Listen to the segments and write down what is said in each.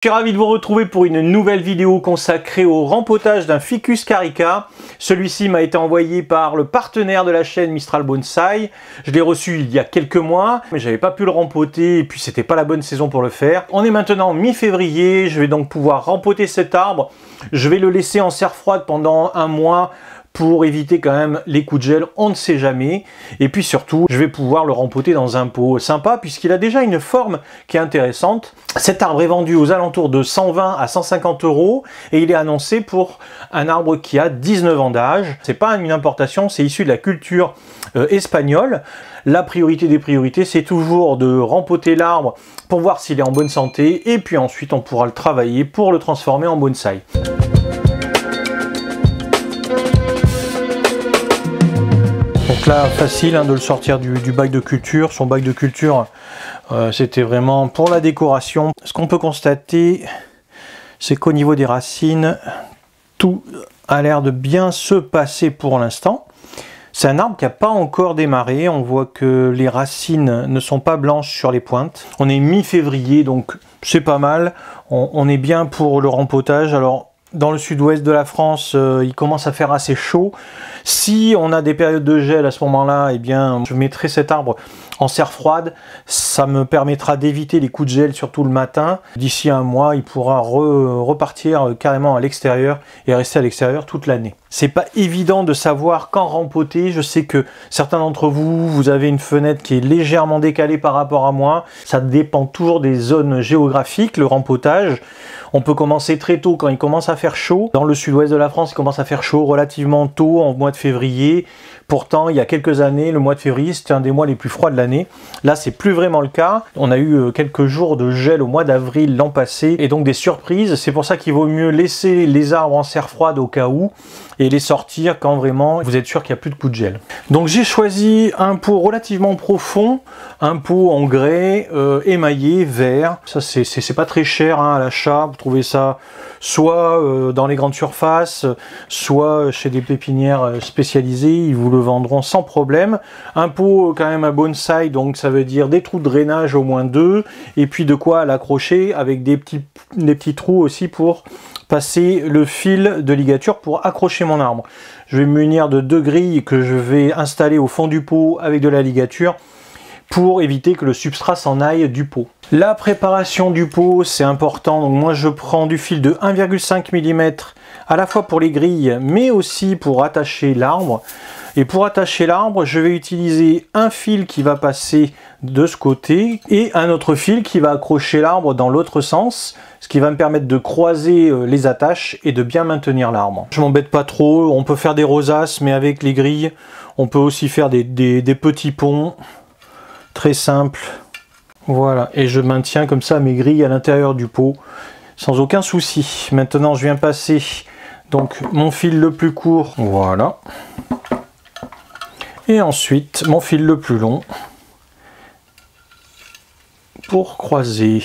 Je suis ravi de vous retrouver pour une nouvelle vidéo consacrée au rempotage d'un Ficus carica. Celui-ci m'a été envoyé par le partenaire de la chaîne Mistral Bonsai. Je l'ai reçu il y a quelques mois, mais j'avais pas pu le rempoter et puis c'était pas la bonne saison pour le faire. On est maintenant mi-février, je vais donc pouvoir rempoter cet arbre. Je vais le laisser en serre froide pendant un mois pour éviter quand même les coups de gel, on ne sait jamais. Et puis surtout, je vais pouvoir le rempoter dans un pot sympa puisqu'il a déjà une forme qui est intéressante. Cet arbre est vendu aux alentours de 120 à 150 € et il est annoncé pour un arbre qui a 19 ans d'âge. C'est pas une importation, c'est issu de la culture espagnole. La priorité des priorités, c'est toujours de rempoter l'arbre pour voir s'il est en bonne santé et puis ensuite on pourra le travailler pour le transformer en bonsaï. Donc là, facile de le sortir du bac de culture. Son bac de culture, c'était vraiment pour la décoration. Ce qu'on peut constater, c'est qu'au niveau des racines, tout a l'air de bien se passer pour l'instant. C'est un arbre qui n'a pas encore démarré. On voit que les racines ne sont pas blanches sur les pointes. On est mi-février, donc c'est pas mal. On est bien pour le rempotage. Alors, dans le sud-ouest de la France, il commence à faire assez chaud. Si on a des périodes de gel à ce moment-là, eh bien, je mettrai cet arbre en serre froide. Ça me permettra d'éviter les coups de gel, surtout le matin. D'ici un mois, il pourra repartir carrément à l'extérieur et rester à l'extérieur toute l'année. C'est pas évident de savoir quand rempoter. Je sais que certains d'entre vous, vous avez une fenêtre qui est légèrement décalée par rapport à moi. Ça dépend toujours des zones géographiques, le rempotage. On peut commencer très tôt quand il commence à faire chaud. Dans le sud-ouest de la France, il commence à faire chaud relativement tôt, en mois de février. Pourtant, il y a quelques années, le mois de février, c'était un des mois les plus froids de l'année. Là, c'est plus vraiment le cas. On a eu quelques jours de gel au mois d'avril l'an passé, et donc des surprises. C'est pour ça qu'il vaut mieux laisser les arbres en serre froide au cas où, et les sortir quand vraiment vous êtes sûr qu'il n'y a plus de coups de gel. Donc j'ai choisi un pot relativement profond, un pot en grès, émaillé, vert. Ça, c'est pas très cher à l'achat. Vous trouvez ça soit dans les grandes surfaces, soit chez des pépinières spécialisées, ils vous le vendront sans problème. Un pot quand même à bonsaï, donc ça veut dire des trous de drainage au moins 2, et puis de quoi l'accrocher avec des petits trous aussi pour passer le fil de ligature pour accrocher mon arbre. Je vais me munir de 2 grilles que je vais installer au fond du pot avec de la ligature pour éviter que le substrat s'en aille du pot. La préparation du pot, c'est important. Donc moi, je prends du fil de 1,5 mm à la fois pour les grilles, mais aussi pour attacher l'arbre. Et pour attacher l'arbre, je vais utiliser un fil qui va passer de ce côté et un autre fil qui va accrocher l'arbre dans l'autre sens, ce qui va me permettre de croiser les attaches et de bien maintenir l'arbre. Je m'embête pas trop, on peut faire des rosaces, mais avec les grilles, on peut aussi faire des petits ponts, très simples. Voilà, et je maintiens comme ça mes grilles à l'intérieur du pot, sans aucun souci. Maintenant, je viens passer donc mon fil le plus court, voilà. Et ensuite, mon fil le plus long pour croiser.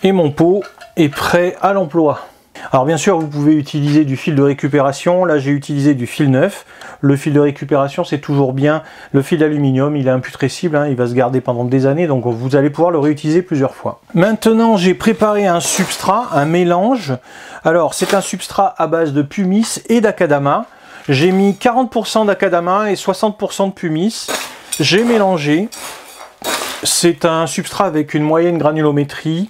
Et mon pot est prêt à l'emploi. Alors bien sûr, vous pouvez utiliser du fil de récupération. Là, j'ai utilisé du fil neuf. Le fil de récupération, c'est toujours bien. Le fil d'aluminium, il est imputrescible, il va se garder pendant des années, donc vous allez pouvoir le réutiliser plusieurs fois. Maintenant, j'ai préparé un substrat, un mélange. Alors, c'est un substrat à base de pumice et d'acadama. J'ai mis 40% d'acadama et 60% de pumice. J'ai mélangé. C'est un substrat avec une moyenne granulométrie.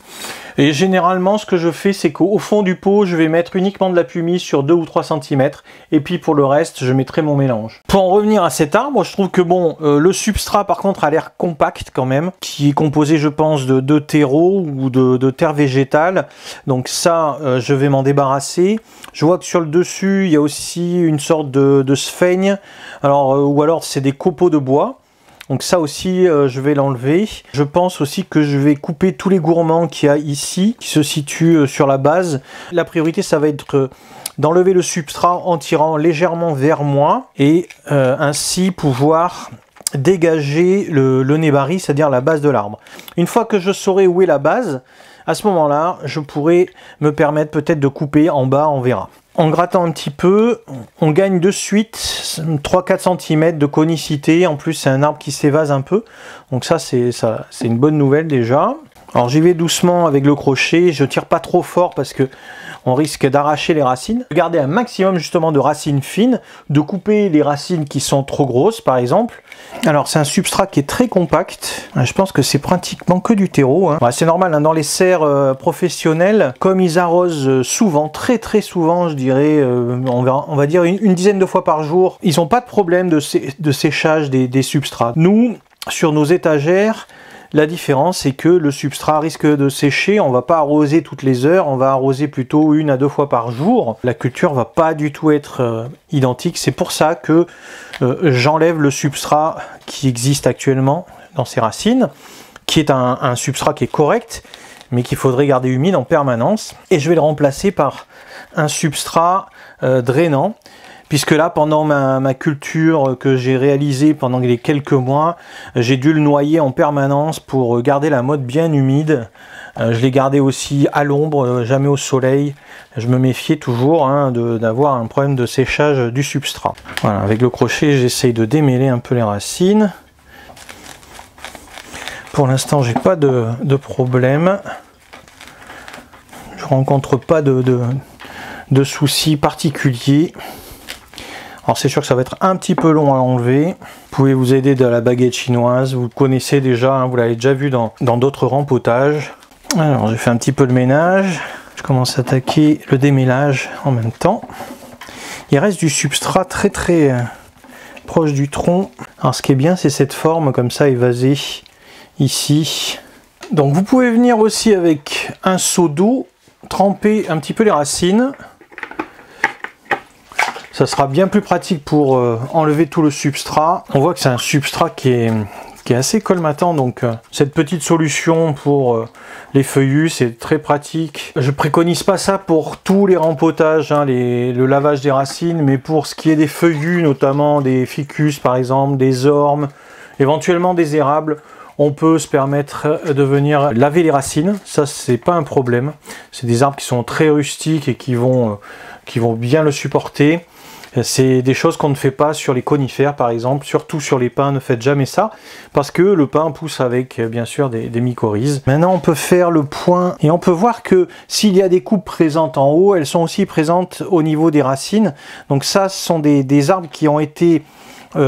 Et généralement, ce que je fais, c'est qu'au fond du pot, je vais mettre uniquement de la pumice sur 2 ou 3 cm. Et puis pour le reste, je mettrai mon mélange. Pour en revenir à cet arbre, je trouve que bon, le substrat par contre a l'air compact quand même, qui est composé, je pense, de terreau ou de terre végétale. Donc ça, je vais m'en débarrasser. Je vois que sur le dessus, il y a aussi une sorte de sphaigne. Alors, ou alors c'est des copeaux de bois. Donc ça aussi, je vais l'enlever. Je pense aussi que je vais couper tous les gourmands qu'il y a ici, qui se situent sur la base. La priorité, ça va être d'enlever le substrat en tirant légèrement vers moi et ainsi pouvoir dégager le nébari, c'est-à-dire la base de l'arbre. Une fois que je saurai où est la base, à ce moment-là, je pourrai me permettre peut-être de couper en bas, on verra. En grattant un petit peu, on gagne de suite 3-4 cm de conicité. En plus, c'est un arbre qui s'évase un peu. Donc ça, c'est une bonne nouvelle déjà. Alors j'y vais doucement avec le crochet, je tire pas trop fort parce que on risque d'arracher les racines. Garder un maximum justement de racines fines, de couper les racines qui sont trop grosses par exemple. Alors c'est un substrat qui est très compact, je pense que c'est pratiquement que du terreau. Hein. Ouais, c'est normal, hein, dans les serres professionnelles, comme ils arrosent souvent, très souvent je dirais, on va dire une dizaine de fois par jour, ils n'ont pas de problème de séchage des substrats. Nous, sur nos étagères, la différence, c'est que le substrat risque de sécher, on va pas arroser toutes les heures, on va arroser plutôt 1 à 2 fois par jour. La culture va pas du tout être identique, c'est pour ça que j'enlève le substrat qui existe actuellement dans ces racines, qui est un substrat qui est correct, mais qu'il faudrait garder humide en permanence. Et je vais le remplacer par un substrat drainant. Puisque là, pendant ma culture que j'ai réalisée pendant les quelques mois, j'ai dû le noyer en permanence pour garder la motte bien humide. Je l'ai gardé aussi à l'ombre, jamais au soleil. Je me méfiais toujours hein, d'avoir un problème de séchage du substrat. Voilà, avec le crochet, j'essaye de démêler un peu les racines. Pour l'instant, j'ai pas de problème. Je rencontre pas de soucis particuliers. Alors c'est sûr que ça va être un petit peu long à enlever. Vous pouvez vous aider de la baguette chinoise, vous le connaissez déjà, hein, vous l'avez déjà vu dans d'autres rempotages. Alors j'ai fait un petit peu le ménage, je commence à attaquer le démêlage en même temps. Il reste du substrat très proche du tronc. Alors ce qui est bien, c'est cette forme comme ça évasée ici. Donc vous pouvez venir aussi avec un seau d'eau, tremper un petit peu les racines. Ça sera bien plus pratique pour enlever tout le substrat. On voit que c'est un substrat qui est assez colmatant, donc cette petite solution pour les feuillus, c'est très pratique. Je préconise pas ça pour tous les rempotages, hein, le lavage des racines, mais pour ce qui est des feuillus, notamment des ficus par exemple, des ormes, éventuellement des érables, on peut se permettre de venir laver les racines, ça c'est pas un problème. C'est des arbres qui sont très rustiques et qui vont bien le supporter. C'est des choses qu'on ne fait pas sur les conifères par exemple, surtout sur les pins, ne faites jamais ça, parce que le pin pousse avec bien sûr des mycorhizes. Maintenant on peut faire le point et on peut voir que s'il y a des coupes présentes en haut, elles sont aussi présentes au niveau des racines. Donc ça, ce sont des arbres qui ont été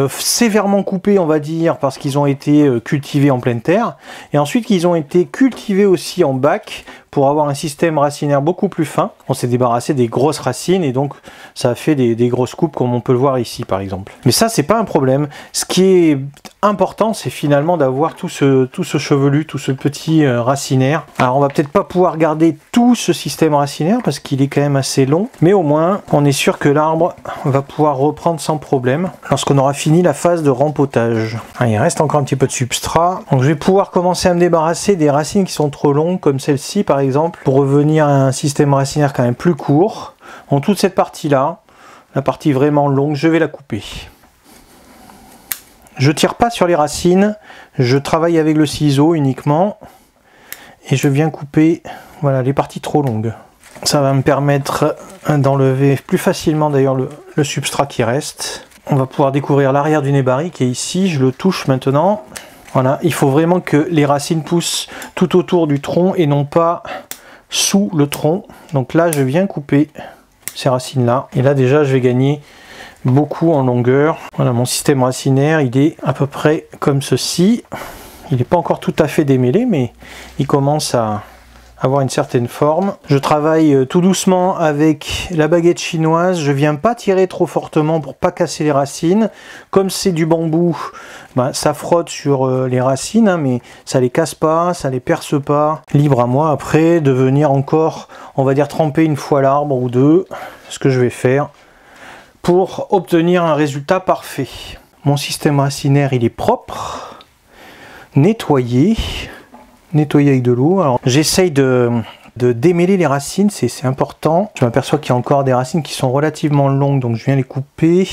sévèrement coupés, on va dire, parce qu'ils ont été cultivés en pleine terre, et ensuite qu'ils ont été cultivés aussi en bac pour avoir un système racinaire beaucoup plus fin. On s'est débarrassé des grosses racines et donc ça a fait des grosses coupes comme on peut le voir ici par exemple. Mais ça c'est pas un problème. Ce qui est important, c'est finalement d'avoir tout ce chevelu, tout ce petit racinaire. Alors on va peut-être pas pouvoir garder tout ce système racinaire parce qu'il est quand même assez long, mais au moins on est sûr que l'arbre va pouvoir reprendre sans problème lorsqu'on aura fini la phase de rempotage. Il reste encore un petit peu de substrat, donc je vais pouvoir commencer à me débarrasser des racines qui sont trop longues comme celle-ci par exemple, pour revenir à un système racinaire quand même plus court. En toute cette partie là, la partie vraiment longue, je vais la couper. Je tire pas sur les racines, je travaille avec le ciseau uniquement et je viens couper voilà, les parties trop longues. Ça va me permettre d'enlever plus facilement d'ailleurs le substrat qui reste. On va pouvoir découvrir l'arrière du nébari qui est ici, je le touche maintenant. Voilà, il faut vraiment que les racines poussent tout autour du tronc et non pas sous le tronc. Donc là, je viens couper ces racines-là. Et là, déjà, je vais gagner beaucoup en longueur. Voilà, mon système racinaire, il est à peu près comme ceci. Il n'est pas encore tout à fait démêlé, mais il commence à avoir une certaine forme. Je travaille tout doucement avec la baguette chinoise. Je viens pas tirer trop fortement pour pas casser les racines. Comme c'est du bambou, ben, ça frotte sur les racines, hein, mais ça les casse pas, ça les perce pas. Libre à moi après de venir encore, on va dire, tremper une fois l'arbre ou deux, ce que je vais faire, pour obtenir un résultat parfait. Mon système racinaire, il est propre, nettoyé avec de l'eau. Alors j'essaye de démêler les racines, c'est important. Je m'aperçois qu'il y a encore des racines qui sont relativement longues, donc je viens les couper.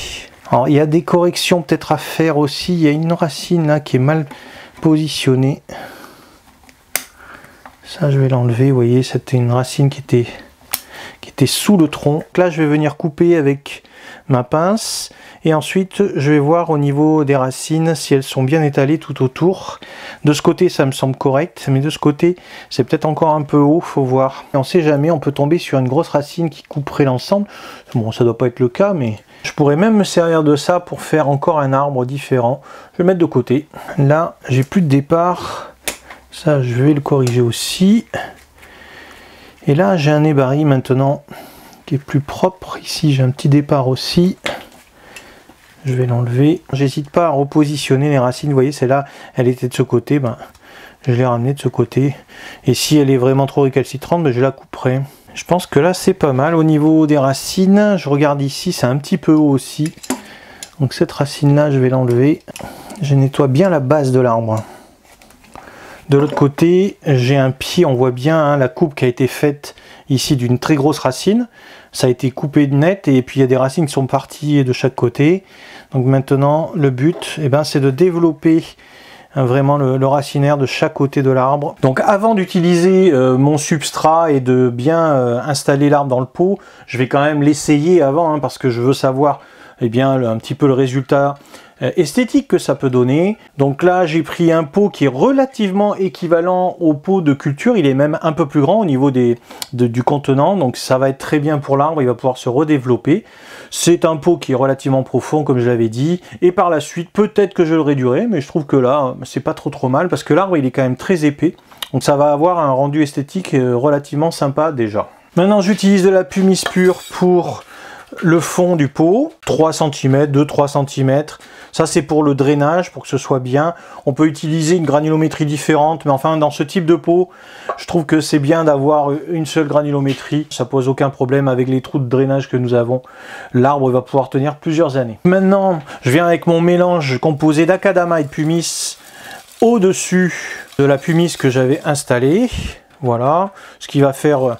Alors il y a des corrections peut-être à faire aussi. Il y a une racine là qui est mal positionnée. Ça je vais l'enlever. Vous voyez, c'était une racine qui était était sous le tronc. Donc là je vais venir couper avec ma pince et ensuite je vais voir au niveau des racines si elles sont bien étalées tout autour. De ce côté ça me semble correct, mais de ce côté c'est peut-être encore un peu haut, faut voir. Et on sait jamais, on peut tomber sur une grosse racine qui couperait l'ensemble. Bon, ça doit pas être le cas, mais je pourrais même me servir de ça pour faire encore un arbre différent. Je vais le mettre de côté. Là j'ai plus de départ, ça je vais le corriger aussi. Et là j'ai un ébari maintenant qui est plus propre. Ici j'ai un petit départ aussi. Je vais l'enlever. J'hésite pas à repositionner les racines. Vous voyez, celle-là, elle était de ce côté. Ben, je l'ai ramenée de ce côté. Et si elle est vraiment trop récalcitrante, ben, je la couperai. Je pense que là, c'est pas mal. Au niveau des racines, je regarde ici, c'est un petit peu haut aussi. Donc cette racine-là, je vais l'enlever. Je nettoie bien la base de l'arbre. De l'autre côté, j'ai un pied. On voit bien hein, la coupe qui a été faite ici d'une très grosse racine. Ça a été coupé net et puis il y a des racines qui sont parties de chaque côté. Donc maintenant le but c'est de développer vraiment le racinaire de chaque côté de l'arbre. Donc avant d'utiliser mon substrat et de bien installer l'arbre dans le pot, je vais quand même l'essayer avant hein, parce que je veux savoir un petit peu le résultat esthétique que ça peut donner. Donc là j'ai pris un pot qui est relativement équivalent au pot de culture, il est même un peu plus grand au niveau du contenant, donc ça va être très bien pour l'arbre, il va pouvoir se redévelopper. C'est un pot qui est relativement profond comme je l'avais dit, et par la suite peut-être que je le réduirai, mais je trouve que là c'est pas trop mal parce que l'arbre il est quand même très épais, donc ça va avoir un rendu esthétique relativement sympa déjà. Maintenant j'utilise de la pumice pure pour le fond du pot, 3 cm, 2-3 cm. Ça c'est pour le drainage, pour que ce soit bien. On peut utiliser une granulométrie différente, mais enfin dans ce type de pot, je trouve que c'est bien d'avoir une seule granulométrie. Ça pose aucun problème avec les trous de drainage que nous avons. L'arbre va pouvoir tenir plusieurs années. Maintenant, je viens avec mon mélange composé d'acadama et de pumice au-dessus de la pumice que j'avais installée. Voilà, ce qui va faire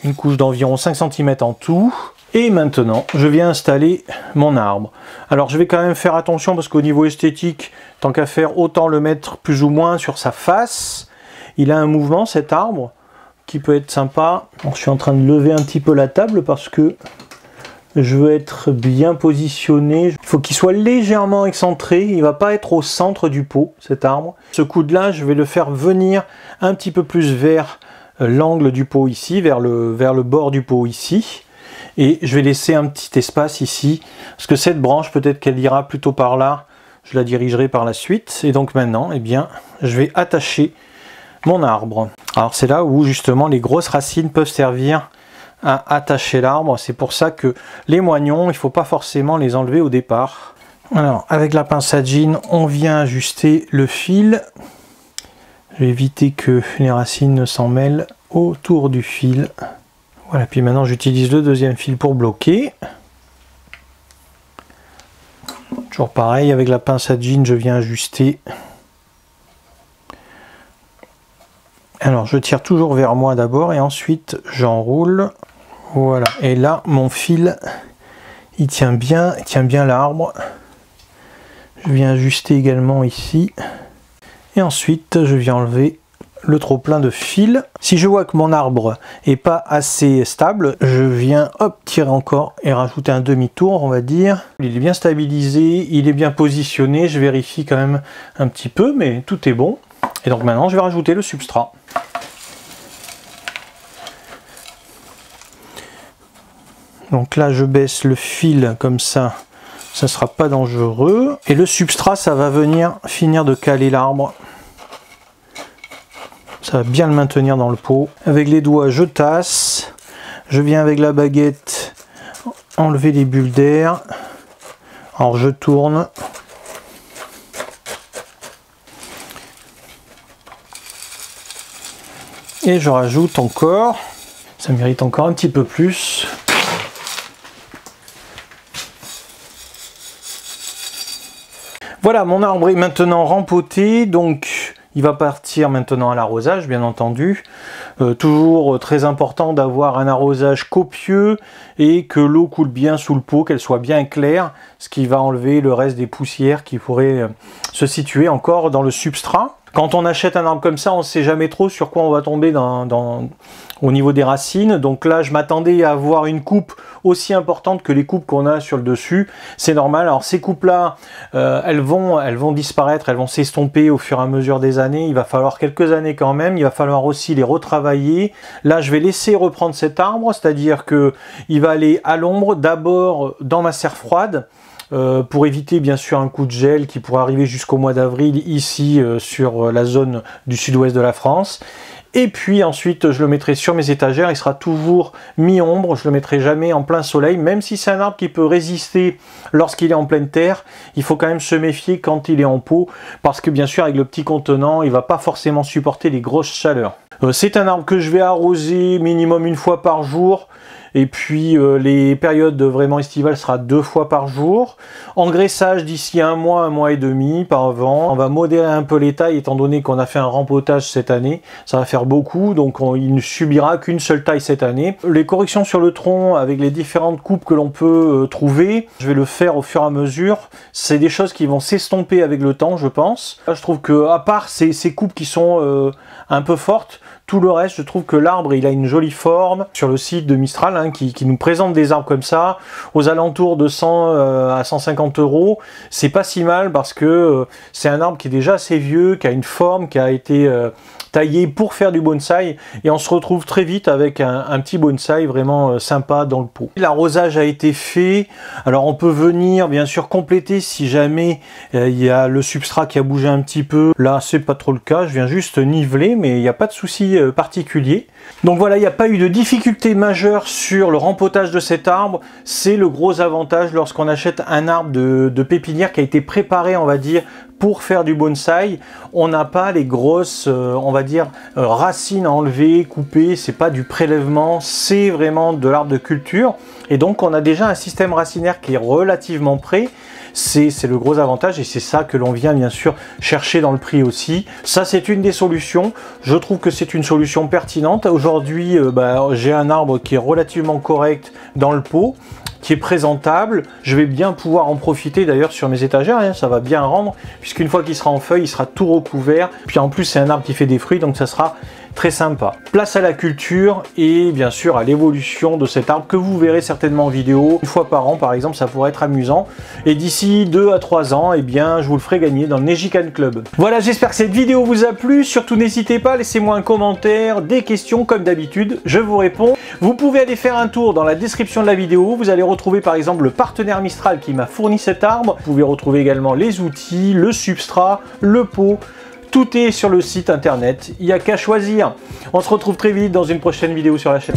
une couche d'environ 5 cm en tout. Et maintenant, je viens installer mon arbre. Alors, je vais quand même faire attention parce qu'au niveau esthétique, tant qu'à faire, autant le mettre plus ou moins sur sa face. Il a un mouvement, cet arbre, qui peut être sympa. Alors, je suis en train de lever un petit peu la table parce que je veux être bien positionné. Il faut qu'il soit légèrement excentré. Il ne va pas être au centre du pot, cet arbre. Ce coude-là, je vais le faire venir un petit peu plus vers l'angle du pot ici, vers le bord du pot ici. Et je vais laisser un petit espace ici, parce que cette branche, peut-être qu'elle ira plutôt par là, je la dirigerai par la suite. Et donc maintenant, je vais attacher mon arbre. Alors c'est là où justement les grosses racines peuvent servir à attacher l'arbre. C'est pour ça que les moignons, il ne faut pas forcément les enlever au départ. Alors avec la pince à jean, on vient ajuster le fil. Je vais éviter que les racines ne s'en mêlent autour du fil. Voilà, puis maintenant j'utilise le deuxième fil pour bloquer. Toujours pareil, avec la pince à jean, je viens ajuster. Alors je tire toujours vers moi d'abord et ensuite j'enroule. Voilà, et là mon fil, il tient bien l'arbre. Je viens ajuster également ici. Et ensuite je viens enlever le trop plein de fil. Si je vois que mon arbre est pas assez stable, je viens tirer encore et rajouter un demi-tour, on va dire. Il est bien stabilisé, il est bien positionné, je vérifie quand même un petit peu, mais tout est bon. Et donc maintenant je vais rajouter le substrat. Donc là je baisse le fil comme ça sera pas dangereux. Et le substrat, ça va venir finir de caler l'arbre. Ça va bien le maintenir dans le pot. Avec les doigts, je tasse. Je viens avec la baguette enlever les bulles d'air. Alors je tourne. Et je rajoute encore. Ça mérite encore un petit peu plus. Voilà, mon arbre est maintenant rempoté, donc il va partir maintenant à l'arrosage, bien entendu. Toujours très important d'avoir un arrosage copieux et que l'eau coule bien sous le pot, qu'elle soit bien claire, ce qui va enlever le reste des poussières qui pourraient se situer encore dans le substrat. Quand on achète un arbre comme ça, on ne sait jamais trop sur quoi on va tomber au niveau des racines. Donc là, je m'attendais à avoir une coupe aussi importante que les coupes qu'on a sur le dessus. C'est normal. Alors ces coupes-là, elles vont disparaître, elles vont s'estomper au fur et à mesure des années. Il va falloir quelques années quand même. Il va falloir aussi les retravailler. Là, je vais laisser reprendre cet arbre, c'est-à-dire que il va aller à l'ombre, d'abord dans ma serre froide, pour éviter bien sûr un coup de gel qui pourrait arriver jusqu'au mois d'avril ici sur la zone du sud-ouest de la France. Et puis ensuite je le mettrai sur mes étagères, il sera toujours mi-ombre, je le mettrai jamais en plein soleil, même si c'est un arbre qui peut résister lorsqu'il est en pleine terre, il faut quand même se méfier quand il est en pot, parce que bien sûr avec le petit contenant, il va pas forcément supporter les grosses chaleurs. C'est un arbre que je vais arroser minimum une fois par jour. Et puis les périodes vraiment estivales sera 2 fois par jour. Engraissage d'ici un mois et demi par vent. On va modérer un peu les tailles étant donné qu'on a fait un rempotage cette année. Ça va faire beaucoup, donc il ne subira qu'une seule taille cette année. Les corrections sur le tronc avec les différentes coupes que l'on peut trouver, je vais le faire au fur et à mesure. C'est des choses qui vont s'estomper avec le temps, je pense. Là, je trouve que à part ces coupes qui sont un peu fortes, tout le reste, je trouve que l'arbre, il a une jolie forme. Sur le site de Mistral, hein, qui nous présente des arbres comme ça, aux alentours de 100 à 150 €, c'est pas si mal parce que c'est un arbre qui est déjà assez vieux, qui a une forme, qui a été taillé pour faire du bonsaï, et on se retrouve très vite avec un petit bonsaï vraiment sympa dans le pot. L'arrosage a été fait, alors on peut venir bien sûr compléter si jamais il y a le substrat qui a bougé un petit peu. Là c'est pas trop le cas, je viens juste niveler, mais il n'y a pas de souci particulier. Donc voilà, il n'y a pas eu de difficulté majeure sur le rempotage de cet arbre. C'est le gros avantage lorsqu'on achète un arbre de pépinière qui a été préparé, on va dire, pour faire du bonsaï. On n'a pas les grosses, on va dire, racines à enlever, couper. C'est pas du prélèvement, c'est vraiment de l'arbre de culture. Et donc on a déjà un système racinaire qui est relativement prêt. C'est le gros avantage, et c'est ça que l'on vient bien sûr chercher dans le prix aussi. Ça, c'est une des solutions. Je trouve que c'est une solution pertinente. Aujourd'hui, j'ai un arbre qui est relativement correct dans le pot, qui est présentable. Je vais bien pouvoir en profiter d'ailleurs sur mes étagères, hein, ça va bien rendre, puisqu'une fois qu'il sera en feuille, il sera tout recouvert. Puis en plus, c'est un arbre qui fait des fruits, donc ça sera très sympa. Place à la culture et bien sûr à l'évolution de cet arbre que vous verrez certainement en vidéo. Une fois par an par exemple, ça pourrait être amusant. Et d'ici 2 à 3 ans, eh bien, je vous le ferai gagner dans le Nejikan Club. Voilà, j'espère que cette vidéo vous a plu. Surtout n'hésitez pas, laissez-moi un commentaire, des questions comme d'habitude, je vous réponds. Vous pouvez aller faire un tour dans la description de la vidéo. Vous allez retrouver par exemple le partenaire Mistral qui m'a fourni cet arbre. Vous pouvez retrouver également les outils, le substrat, le pot. Tout est sur le site internet, il n'y a qu'à choisir. On se retrouve très vite dans une prochaine vidéo sur la chaîne.